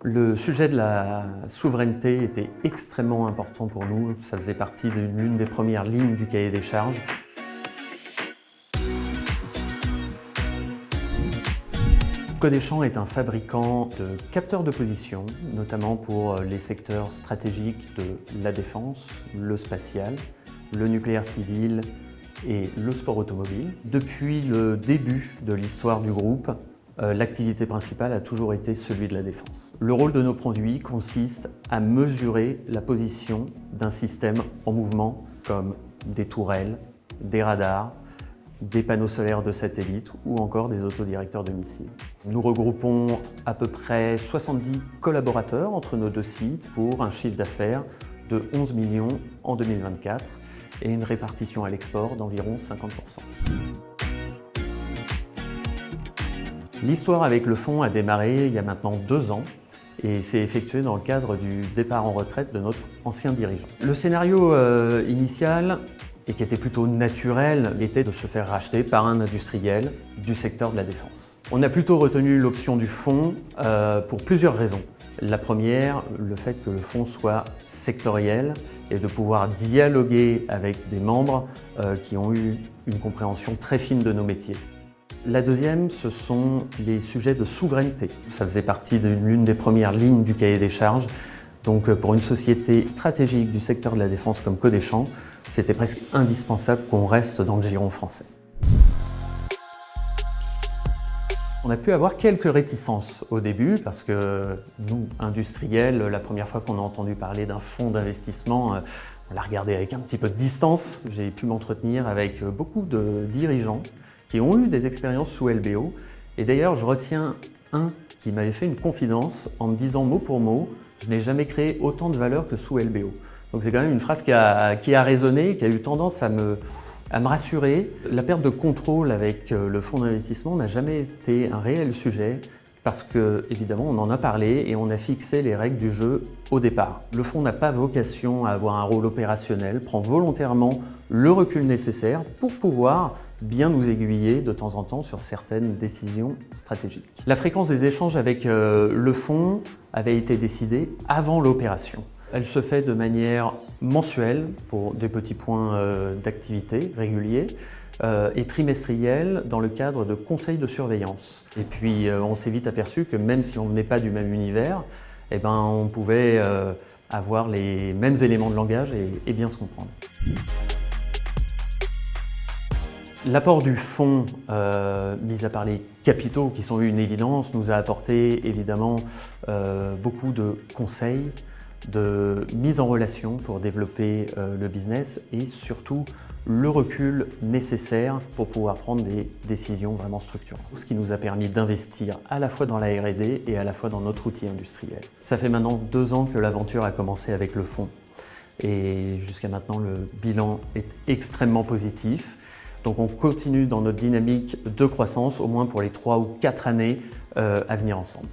Le sujet de la souveraineté était extrêmement important pour nous. Ça faisait partie de l'une des premières lignes du cahier des charges. Codéchamps est un fabricant de capteurs de position, notamment pour les secteurs stratégiques de la défense, le spatial, le nucléaire civil et le sport automobile. Depuis le début de l'histoire du groupe, l'activité principale a toujours été celui de la défense. Le rôle de nos produits consiste à mesurer la position d'un système en mouvement comme des tourelles, des radars, des panneaux solaires de satellites ou encore des autodirecteurs de missiles. Nous regroupons à peu près 70 collaborateurs entre nos deux sites pour un chiffre d'affaires de 11 millions en 2024 et une répartition à l'export d'environ 50%. L'histoire avec le fonds a démarré il y a maintenant 2 ans et s'est effectuée dans le cadre du départ en retraite de notre ancien dirigeant. Le scénario initial, et qui était plutôt naturel, était de se faire racheter par un industriel du secteur de la défense. On a plutôt retenu l'option du fonds pour plusieurs raisons. La première, le fait que le fonds soit sectoriel et de pouvoir dialoguer avec des membres qui ont eu une compréhension très fine de nos métiers. La deuxième, ce sont les sujets de souveraineté. Ça faisait partie de l'une des premières lignes du cahier des charges. Donc pour une société stratégique du secteur de la défense comme Codéchamps, c'était presque indispensable qu'on reste dans le giron français. On a pu avoir quelques réticences au début parce que nous, industriels, la première fois qu'on a entendu parler d'un fonds d'investissement, on l'a regardé avec un petit peu de distance. J'ai pu m'entretenir avec beaucoup de dirigeants qui ont eu des expériences sous LBO. Et d'ailleurs, je retiens un qui m'avait fait une confidence en me disant mot pour mot: je n'ai jamais créé autant de valeur que sous LBO. Donc c'est quand même une phrase qui a résonné, qui a eu tendance à me rassurer. La perte de contrôle avec le fonds d'investissement n'a jamais été un réel sujet parce que, évidemment, on en a parlé et on a fixé les règles du jeu au départ. Le fonds n'a pas vocation à avoir un rôle opérationnel, prend volontairement le recul nécessaire pour pouvoir bien nous aiguiller de temps en temps sur certaines décisions stratégiques. La fréquence des échanges avec le fonds avait été décidée avant l'opération. Elle se fait de manière mensuelle pour des petits points d'activité réguliers et trimestrielle dans le cadre de conseils de surveillance. Et puis on s'est vite aperçu que même si on n'est pas du même univers, on pouvait avoir les mêmes éléments de langage et bien se comprendre. L'apport du fonds, mis à part les capitaux qui sont une évidence, nous a apporté évidemment beaucoup de conseils, de mise en relation pour développer le business et surtout le recul nécessaire pour pouvoir prendre des décisions vraiment structurantes. Ce qui nous a permis d'investir à la fois dans la R&D et à la fois dans notre outil industriel. Ça fait maintenant 2 ans que l'aventure a commencé avec le fonds et jusqu'à maintenant le bilan est extrêmement positif. Donc on continue dans notre dynamique de croissance, au moins pour les 3 ou 4 années à venir ensemble.